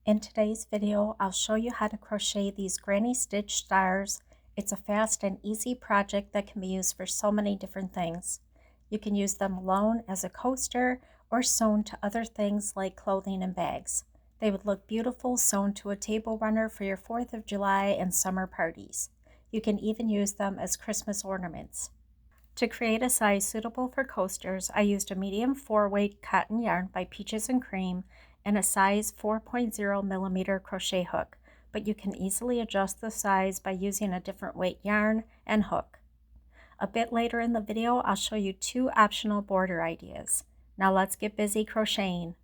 In today's video, I'll show you how to crochet these granny stitch stars. It's a fast and easy project that can be used for so many different things. You can use them alone as a coaster or sewn to other things like clothing and bags. They would look beautiful sewn to a table runner for your 4th of July and summer parties. You can even use them as Christmas ornaments. To create a size suitable for coasters, I used a medium 4-weight cotton yarn by Peaches and Cream and a size 4.0 millimeter crochet hook, but you can easily adjust the size by using a different weight yarn and hook. A bit later in the video, I'll show you 2 optional border ideas. Now let's get busy crocheting.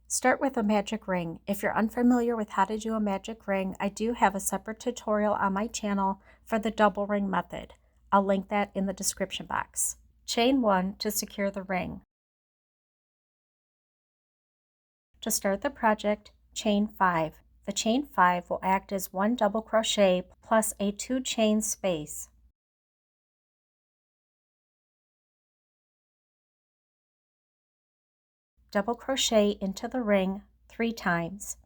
Start with a magic ring. If you're unfamiliar with how to do a magic ring, I do have a separate tutorial on my channel for the double ring method. I'll link that in the description box. Chain 1 to secure the ring. To start the project, chain 5. The chain 5 will act as 1 double crochet plus a 2 chain space. Double crochet into the ring 3 times.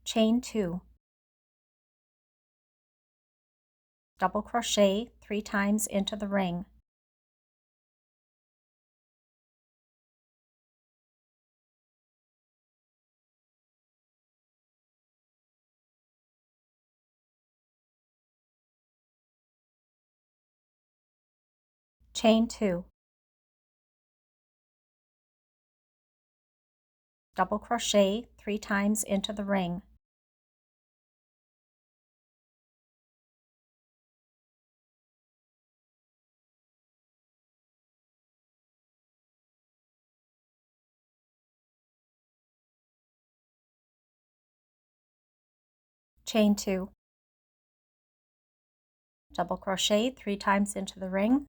Chain 2. Double crochet 3 times into the ring. Chain 2. Double crochet 3 times into the ring. Chain 2. Double crochet 3 times into the ring.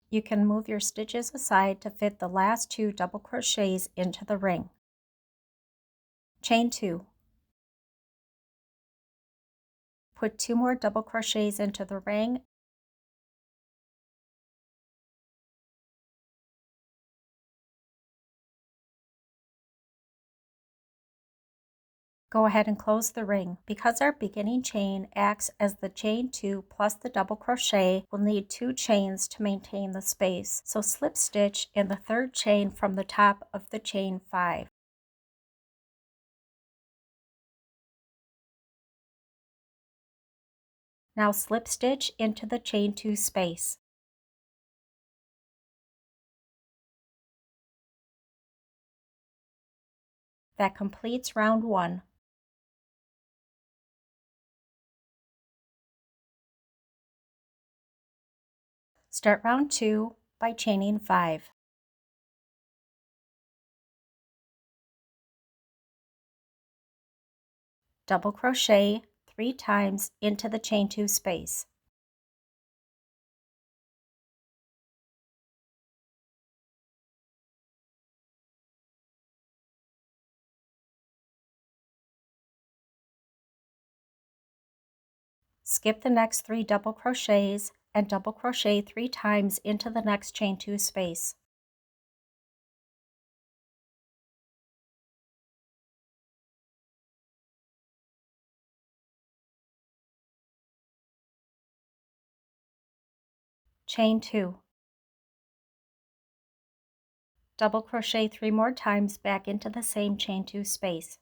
You can move your stitches aside to fit the last 2 double crochets into the ring. Chain 2. Put 2 more double crochets into the ring. Go ahead and close the ring. Because our beginning chain acts as the chain 2 plus the double crochet, we'll need 2 chains to maintain the space. So slip stitch in the 3rd chain from the top of the chain 5. Now slip stitch into the chain 2 space. That completes round 1. Start round 2 by chaining 5. Double crochet 3 times into the chain 2 space. Skip the next 3 double crochets and double crochet 3 times into the next chain 2 space. Chain 2. Double crochet 3 more times back into the same chain 2 space.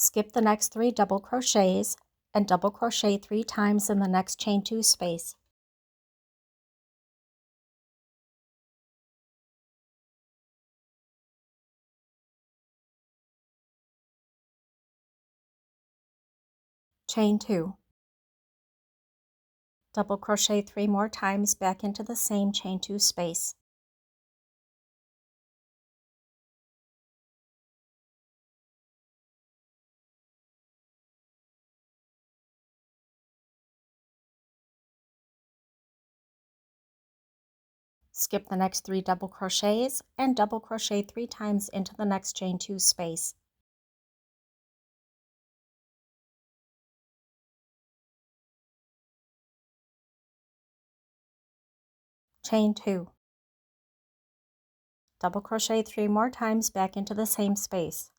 Skip the next 3 double crochets and double crochet 3 times in the next chain 2 space. Chain 2. Double crochet 3 more times back into the same chain 2 space. Skip the next 3 double crochets and double crochet 3 times into the next chain 2 space. Chain 2. Double crochet 3 more times back into the same space.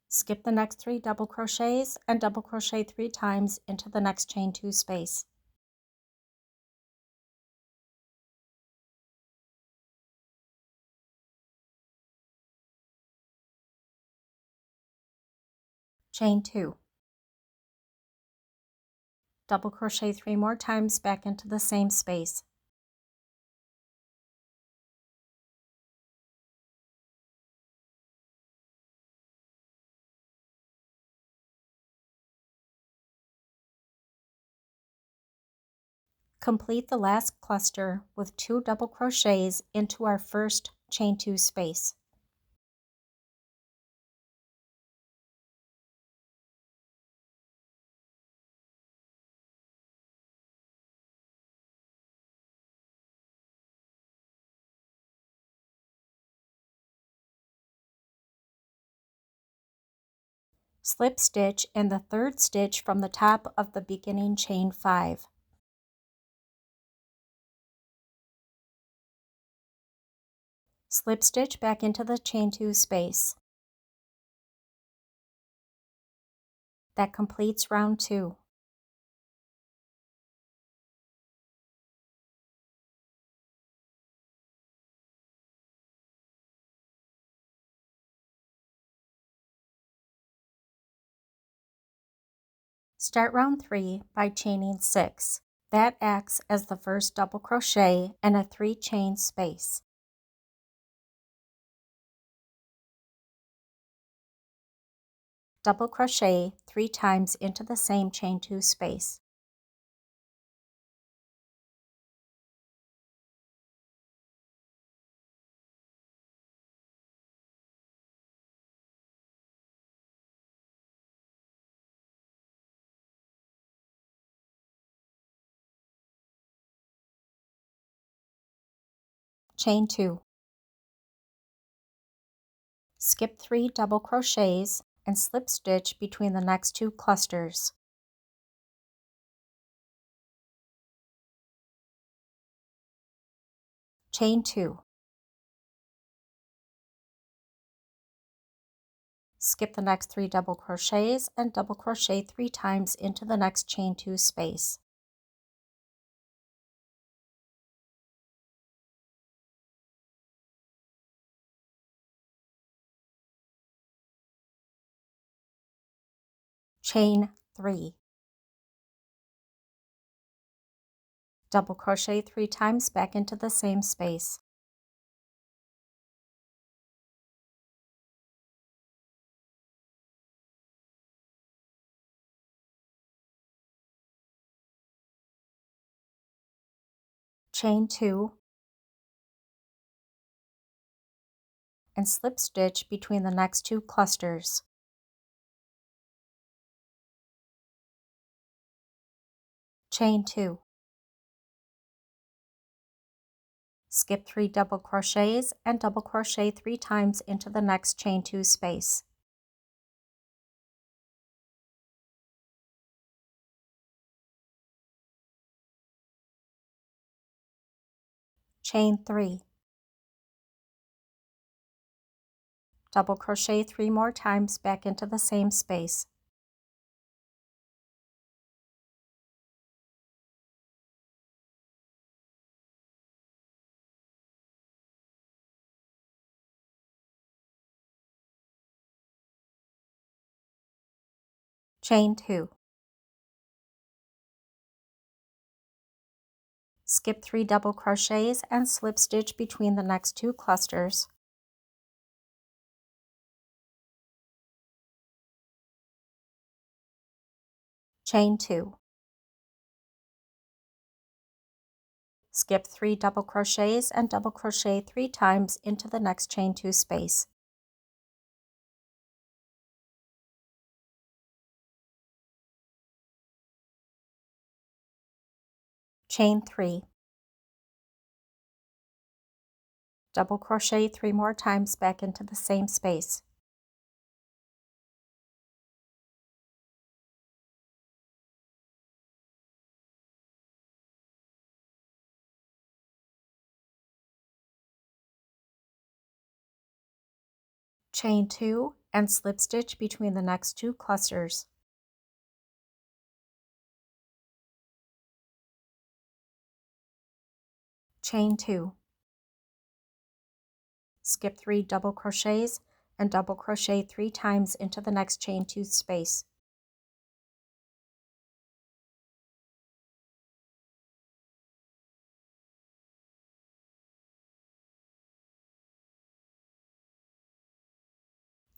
Skip the next 3 double crochets and double crochet 3 times into the next chain 2 space. Chain 2. Double crochet 3 more times back into the same space. Complete the last cluster with 2 double crochets into our first chain 2 space. Slip stitch in the 3rd stitch from the top of the beginning chain 5. Slip stitch back into the chain 2 space. That completes round 2. Start round 3 by chaining 6. That acts as the first double crochet in a 3 chain space. Double crochet 3 times into the same chain 2 space. Chain 2. Skip 3 double crochets and slip stitch between the next 2 clusters. Chain 2. Skip the next 3 double crochets and double crochet 3 times into the next chain 2 space. Chain 3. Double crochet 3 times back into the same space. Chain 2 and slip stitch between the next 2 clusters. Chain 2. Skip 3 double crochets and double crochet 3 times into the next chain 2 space. Chain 3. Double crochet 3 more times back into the same space. Chain 2. Skip 3 double crochets and slip stitch between the next 2 clusters. Chain 2. Skip 3 double crochets and double crochet 3 times into the next chain 2 space. Chain 3. Double crochet 3 more times back into the same space. Chain 2 and slip stitch between the next 2 clusters. Chain 2. Skip 3 double crochets and double crochet 3 times into the next chain 2 space.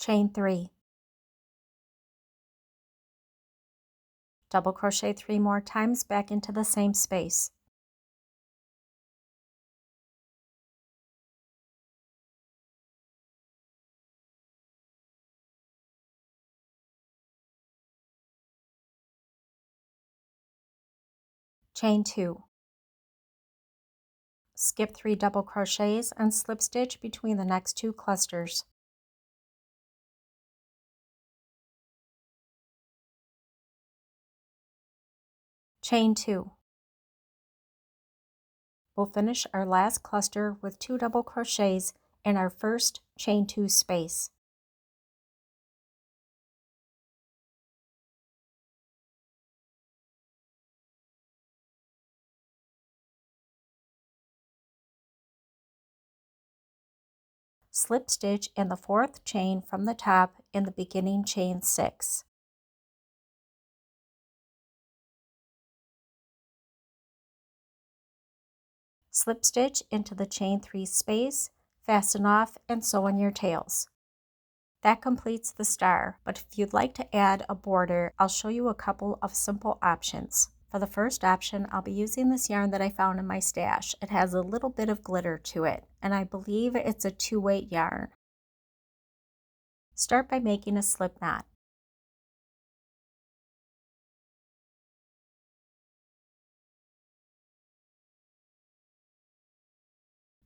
Chain 3. Double crochet 3 more times back into the same space. Chain 2. Skip 3 double crochets and slip stitch between the next 2 clusters. Chain 2. We'll finish our last cluster with 2 double crochets in our first chain 2 space. Slip stitch in the 4th chain from the top in the beginning chain 6. Slip stitch into the chain 3 space, fasten off, and sew on your tails. That completes the star, but if you'd like to add a border, I'll show you a couple of simple options. For the first option, I'll be using this yarn that I found in my stash. It has a little bit of glitter to it, and I believe it's a 2-weight yarn. Start by making a slip knot.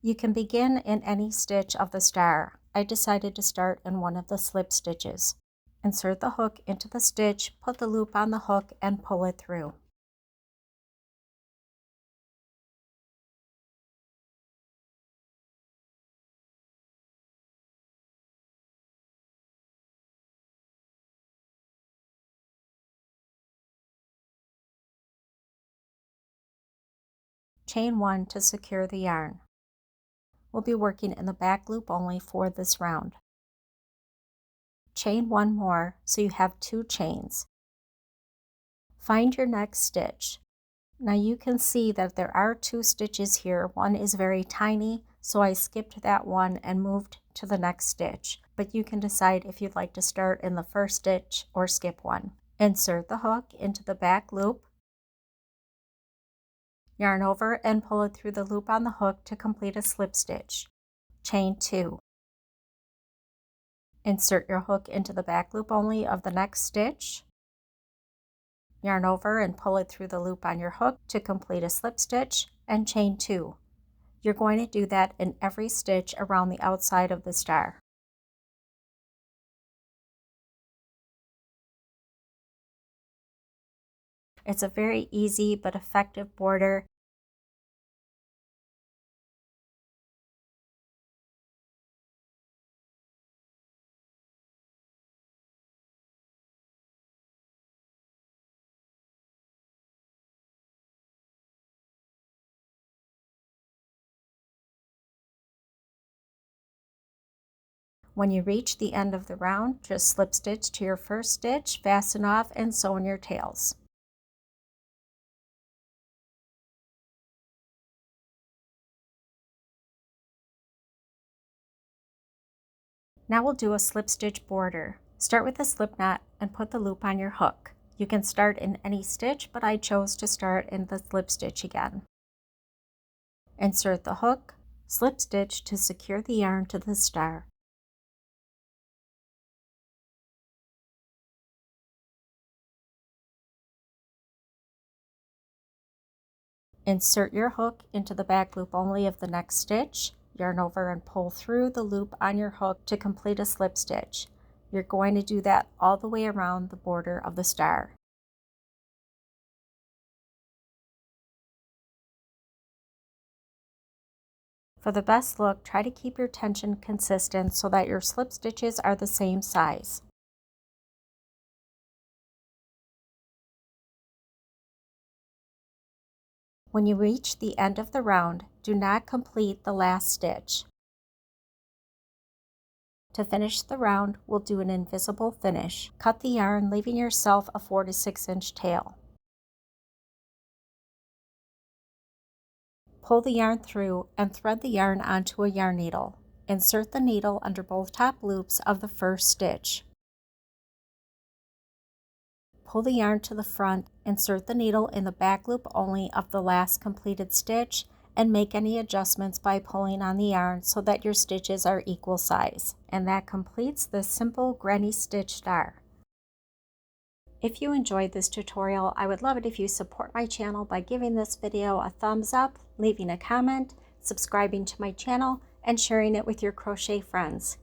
You can begin in any stitch of the star. I decided to start in one of the slip stitches. Insert the hook into the stitch, put the loop on the hook, and pull it through. Chain 1 to secure the yarn. We'll be working in the back loop only for this round. Chain 1 more so you have 2 chains. Find your next stitch. Now you can see that there are 2 stitches here. One is very tiny, so I skipped that one and moved to the next stitch. But you can decide if you'd like to start in the first stitch or skip one. Insert the hook into the back loop. Yarn over and pull it through the loop on the hook to complete a slip stitch. Chain 2. Insert your hook into the back loop only of the next stitch. Yarn over and pull it through the loop on your hook to complete a slip stitch, and chain 2. You're going to do that in every stitch around the outside of the star. It's a very easy but effective border. When you reach the end of the round, just slip stitch to your first stitch, fasten off, and sew in your tails. Now we'll do a slip stitch border. Start with a slip knot and put the loop on your hook. You can start in any stitch, but I chose to start in the slip stitch again. Insert the hook, slip stitch to secure the yarn to the star. Insert your hook into the back loop only of the next stitch, yarn over and pull through the loop on your hook to complete a slip stitch. You're going to do that all the way around the border of the star. For the best look, try to keep your tension consistent so that your slip stitches are the same size. When you reach the end of the round, do not complete the last stitch. To finish the round, we'll do an invisible finish. Cut the yarn, leaving yourself a 4 to 6 inch tail. Pull the yarn through and thread the yarn onto a yarn needle. Insert the needle under both top loops of the first stitch. Pull the yarn to the front, insert the needle in the back loop only of the last completed stitch, and make any adjustments by pulling on the yarn so that your stitches are equal size. And that completes the simple granny stitch star. If you enjoyed this tutorial, I would love it if you support my channel by giving this video a thumbs up, leaving a comment, subscribing to my channel, and sharing it with your crochet friends.